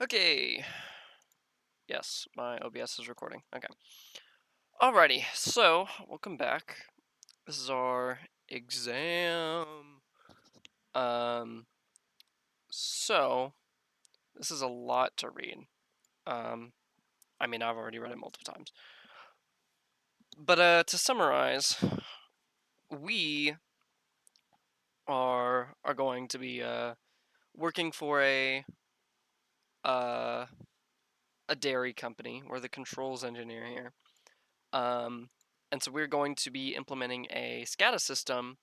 Okay. Yes, my OBS is recording. Okay. Alrighty, so welcome back. This is our exam. Um, so this is a lot to read. Um, I mean, I've already read it multiple times. But to summarize, we are going to be working for uh a dairy company. We're the controls engineer here. And so we're going to be implementing a SCADA system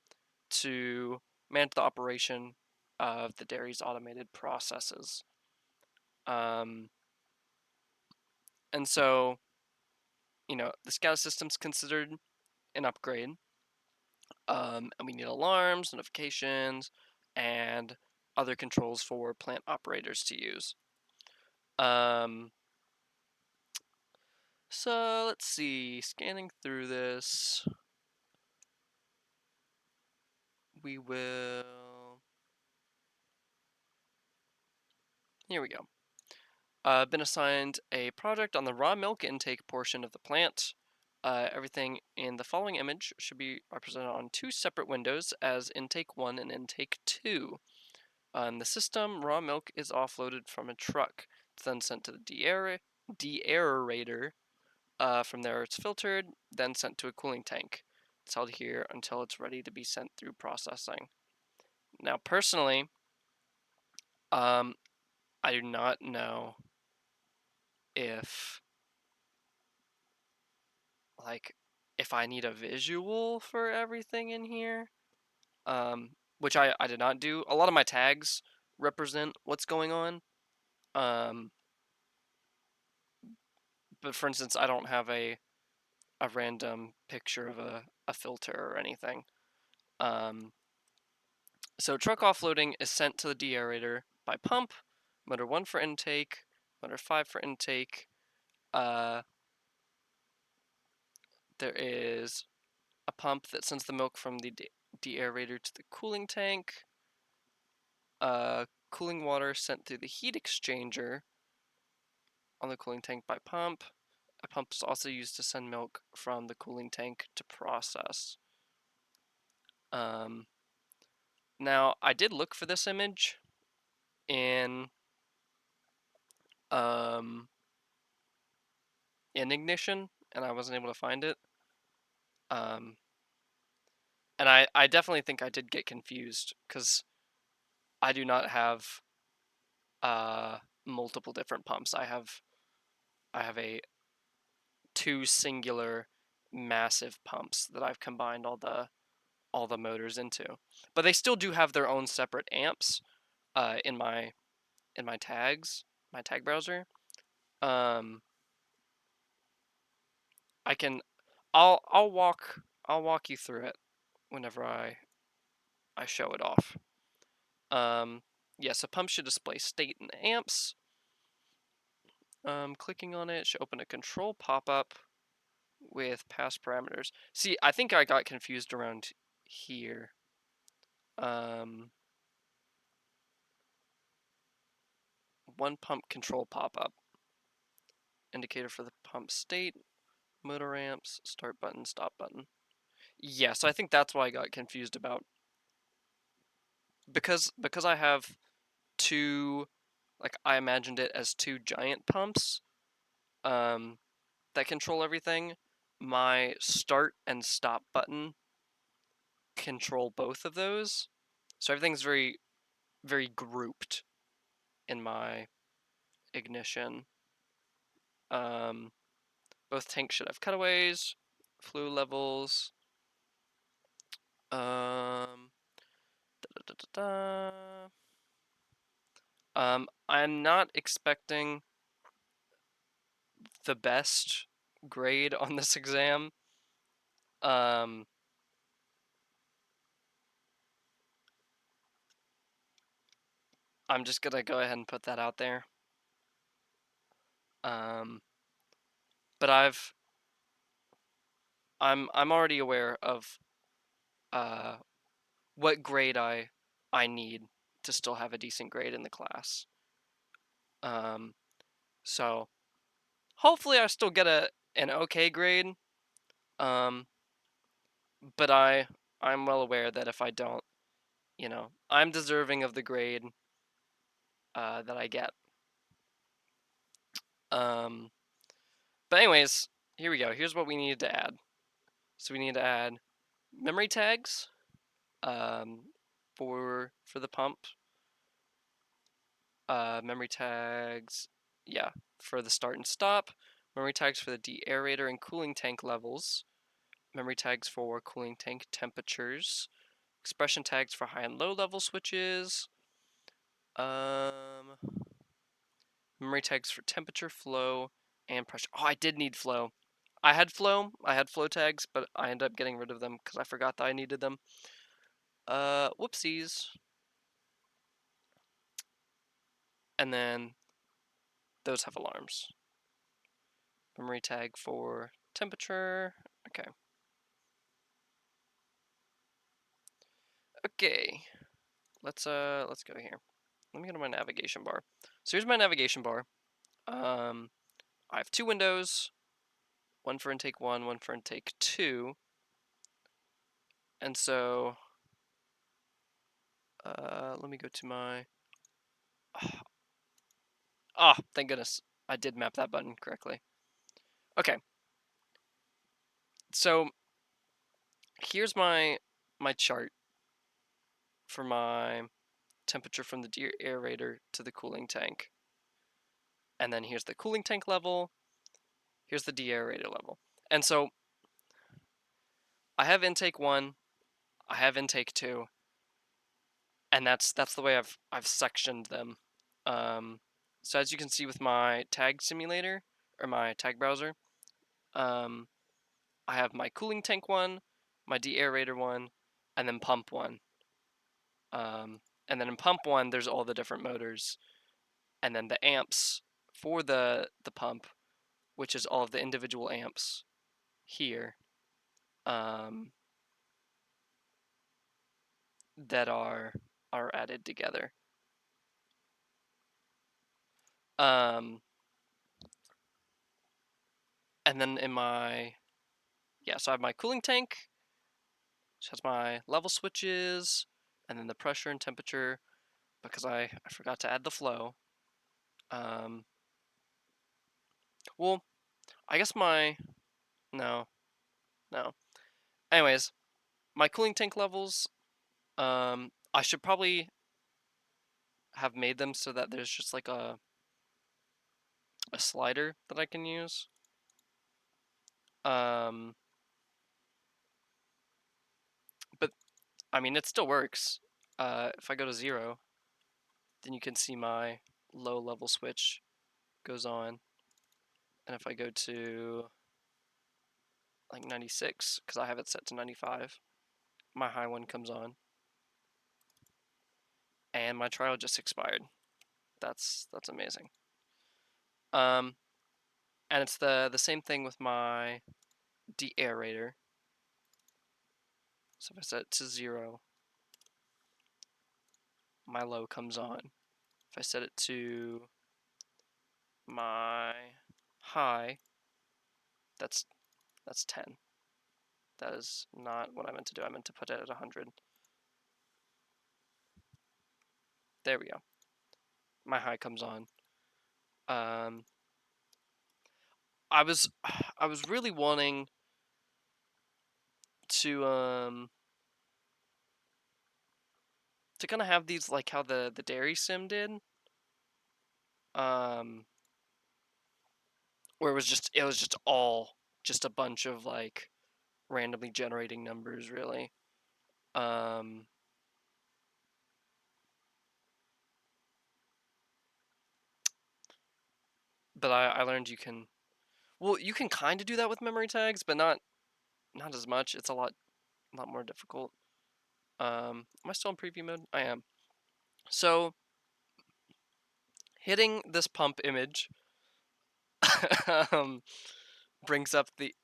to manage the operation of the dairy's automated processes. Um, and so, the SCADA system's considered an upgrade. And we need alarms, notifications, and other controls for plant operators to use. So let's see, scanning through this, we will, here we go. Been assigned a project on the raw milk intake portion of the plant. Everything in the following image should be represented on two separate windows as intake 1 and intake 2. In the system, raw milk is offloaded from a truck. It's then sent to the deaerator. From there, it's filtered, then sent to a cooling tank. It's held here until it's ready to be sent through processing. Now, personally, I do not know if if I need a visual for everything in here, which I did not do. A lot of my tags represent what's going on. But for instance, I don't have a random picture of a filter or anything. So truck offloading is sent to the deaerator by pump, motor 1 for intake, motor 5 for intake. There is a pump that sends the milk from the deaerator to the cooling tank. Cooling water sent through the heat exchanger on the cooling tank by pump. A pump is also used to send milk from the cooling tank to process. Now, I did look for this image in Ignition, and I wasn't able to find it. And I definitely think I did get confused, because I do not have multiple different pumps. I have two singular massive pumps that I've combined all the motors into. But they still do have their own separate amps in my tags, my tag browser. I can I'll walk you through it whenever I show it off. Yes, a pump should display state and amps. Clicking on it should open a control pop-up with past parameters. See, I think I got confused around here. One pump control pop-up. Indicator for the pump state, motor amps, start button, stop button. Yeah, so I think that's why I got confused about. Because I have two, I imagined it as two giant pumps that control everything. My start and stop button control both of those. So everything's very, very grouped in my ignition. Both tanks should have cutaways, fluid levels. I'm not expecting the best grade on this exam. I'm just gonna go ahead and put that out there. But I'm already aware of what grade I need to still have a decent grade in the class. So hopefully I still get an okay grade. But I'm well aware that if I don't, I'm deserving of the grade that I get. Um, but anyways, here we go. Here's what we needed to add. So we need to add memory tags um, for the pump. Memory tags, yeah, for the start and stop. Memory tags for the deaerator and cooling tank levels. Memory tags for cooling tank temperatures. Expression tags for high and low level switches. Memory tags for temperature, flow, and pressure. Oh, I did need flow. I had flow tags, but I ended up getting rid of them because I forgot that I needed them. Whoopsies. And then those have alarms. Memory tag for temperature. Okay. Okay. Let's go here. Let me go to my navigation bar. So here's my navigation bar. I have two windows, one for intake 1, one for intake 2. And so let me go to my Ah, oh, thank goodness. I did map that button correctly. Okay. So here's my chart for my temperature from the aerator to the cooling tank. And then here's the cooling tank level. Here's the deaerator level. And so I have intake 1, I have intake 2, and that's the way I've sectioned them. So as you can see with my tag simulator or my tag browser, I have my cooling tank 1, my deaerator 1, and then pump 1. And then in pump 1, there's all the different motors, and then the amps for the pump, which is all of the individual amps here, that are added together. And then in my so I have my cooling tank, which has my level switches, and then the pressure and temperature, because I forgot to add the flow. Well, I guess no. Anyways, my cooling tank levels, I should probably have made them so that there's just like a slider that I can use. But I mean, it still works. If I go to 0, then you can see my low level switch goes on. And if I go to like 96, because I have it set to 95, my high one comes on. And my trial just expired. That's amazing. And it's the same thing with my deaerator. So if I set it to 0, my low comes on. If I set it to my high, that's 10. That is not what I meant to do. I meant to put it at 100. There we go. My high comes on. I was really wanting to kind of have these like how the dairy sim did. Where it was just all just a bunch of like randomly generating numbers, really. But I learned you can, well, you can kind of do that with memory tags, but not as much. It's a lot more difficult. Am I still in preview mode? I am. So hitting this pump image brings up the,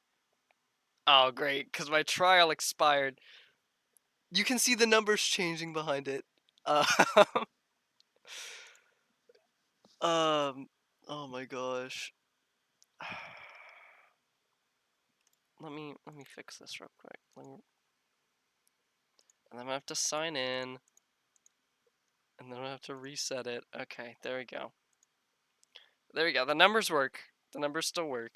oh great, because my trial expired. You can see the numbers changing behind it. Oh my gosh. Let me fix this real quick. And I'm gonna have to sign in, and then I'm gonna have to reset it. Okay, there we go. There we go. The numbers work. The numbers still work.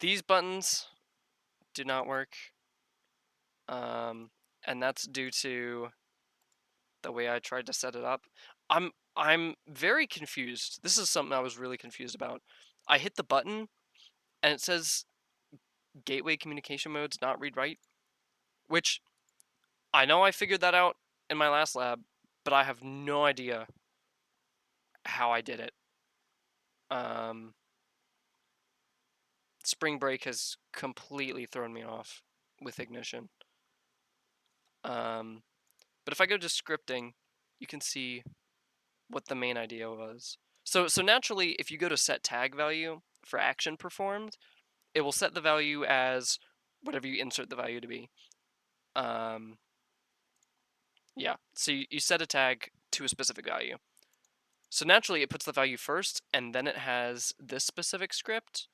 These buttons do not work. And that's due to the way I tried to set it up. I'm very confused. This is something I was really confused about. I hit the button and it says gateway communication modes not read write, which I know I figured that out in my last lab, but I have no idea how I did it. Spring break has completely thrown me off with ignition. But if I go to scripting, you can see what the main idea was. So naturally, if you go to set tag value for action performed, it will set the value as whatever you insert the value to be. Yeah, so you set a tag to a specific value. So naturally, it puts the value first, and then it has this specific script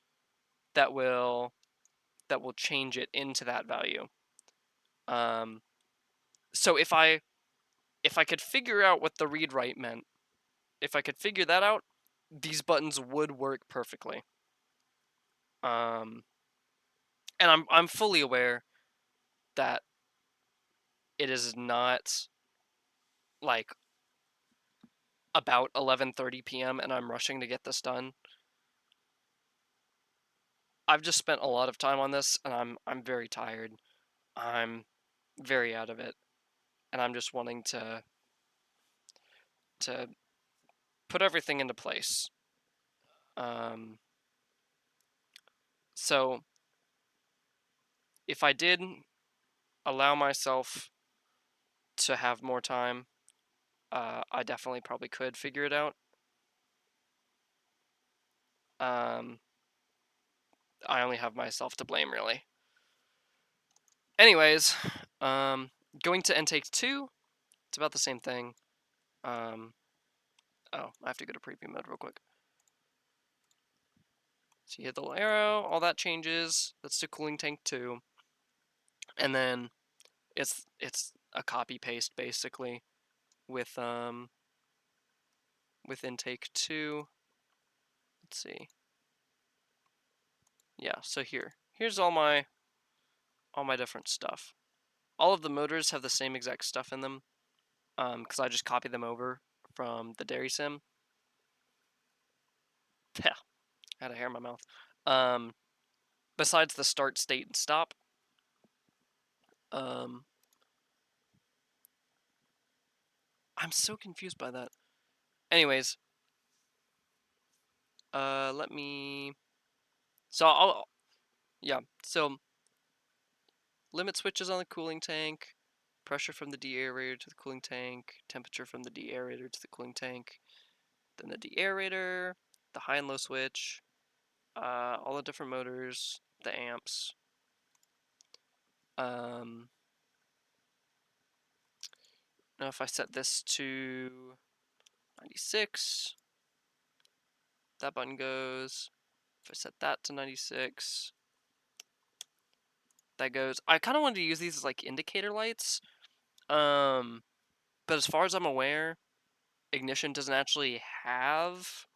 that will change it into that value. So if I could figure out what the read write meant, if I could figure that out, these buttons would work perfectly. And I'm fully aware that it is not like about 11:30 p.m. and I'm rushing to get this done. I've just spent a lot of time on this and I'm very tired. I'm very out of it, and I'm just wanting to put everything into place. So if I did allow myself to have more time, I definitely probably could figure it out. I only have myself to blame, really. Anyways, going to intake 2, it's about the same thing. Oh, I have to go to preview mode real quick. So you hit the little arrow, all that changes. That's to cooling tank 2. And then it's a copy paste basically with intake 2. Let's see. Yeah, so here's all my different stuff. All of the motors have the same exact stuff in them, because I just copied them over from the dairy sim. Yeah, I had a hair in my mouth. Besides the start, state, and stop. I'm so confused by that. Anyways, let me. So so limit switches on the cooling tank, pressure from the deaerator to the cooling tank, temperature from the deaerator to the cooling tank, then the deaerator, the high and low switch, all the different motors, the amps. Now if I set this to 96, that button goes. If I set that to 96, that goes. I kind of wanted to use these as like indicator lights, but as far as I'm aware, ignition doesn't actually have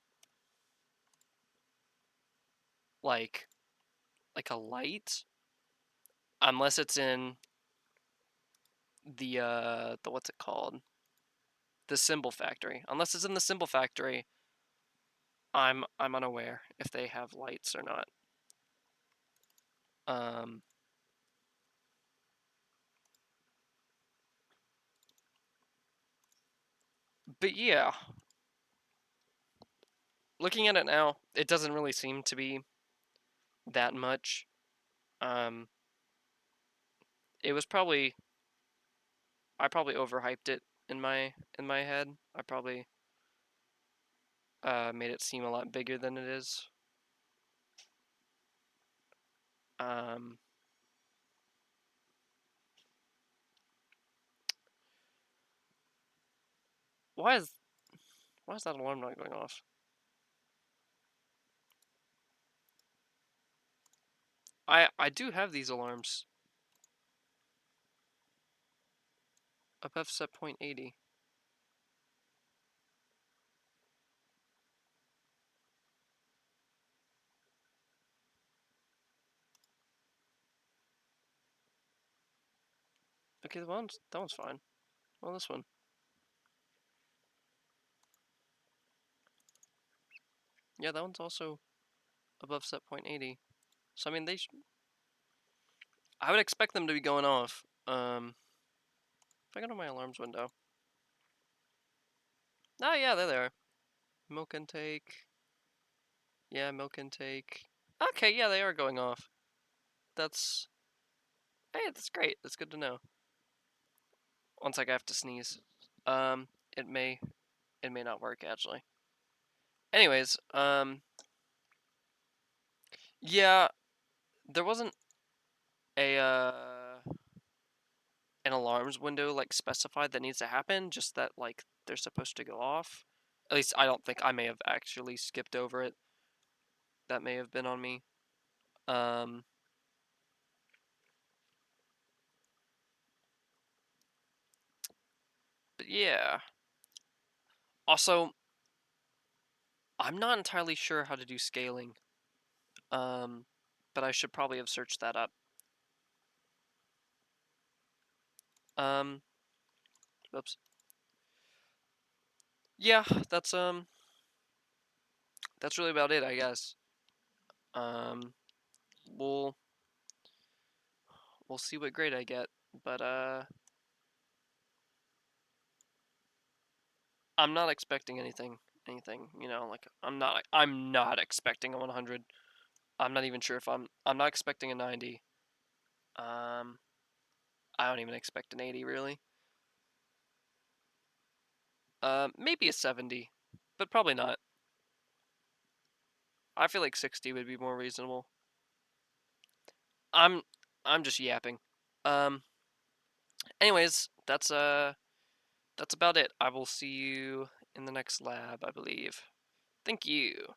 like a light unless it's in the what's it called, the symbol factory. Unless it's in the symbol factory, I'm unaware if they have lights or not. But yeah, looking at it now, it doesn't really seem to be that much. It was probably, I probably overhyped it in my head. I probably made it seem a lot bigger than it is. Why is that alarm not going off? I do have these alarms. Above set point 80. Okay, that one's fine. Well, this one. Yeah, that one's also above set point 80. So I mean, I would expect them to be going off. If I go to my alarms window. Oh yeah, there they are. Milk intake. Yeah, milk intake. Okay, yeah, they are going off. That's Hey, that's great. That's good to know. One sec, I have to sneeze. Um, it may not work actually. Anyways, yeah, there wasn't a an alarms window like specified that needs to happen, just that like they're supposed to go off. At least I don't think. I may have actually skipped over it. That may have been on me. Um, but yeah. Also, I'm not entirely sure how to do scaling. Um, but I should probably have searched that up. Um, oops. Yeah, that's really about it, I guess. Um, we'll we'll see what grade I get, but I'm not expecting anything, like I'm not expecting a 100. I'm not even sure if I'm not expecting a 90. Um, I don't even expect an 80 really. Maybe a 70, but probably not. I feel like 60 would be more reasonable. I'm I'm just yapping. Um, anyways, that's about it. I will see you in the next lab, I believe. Thank you.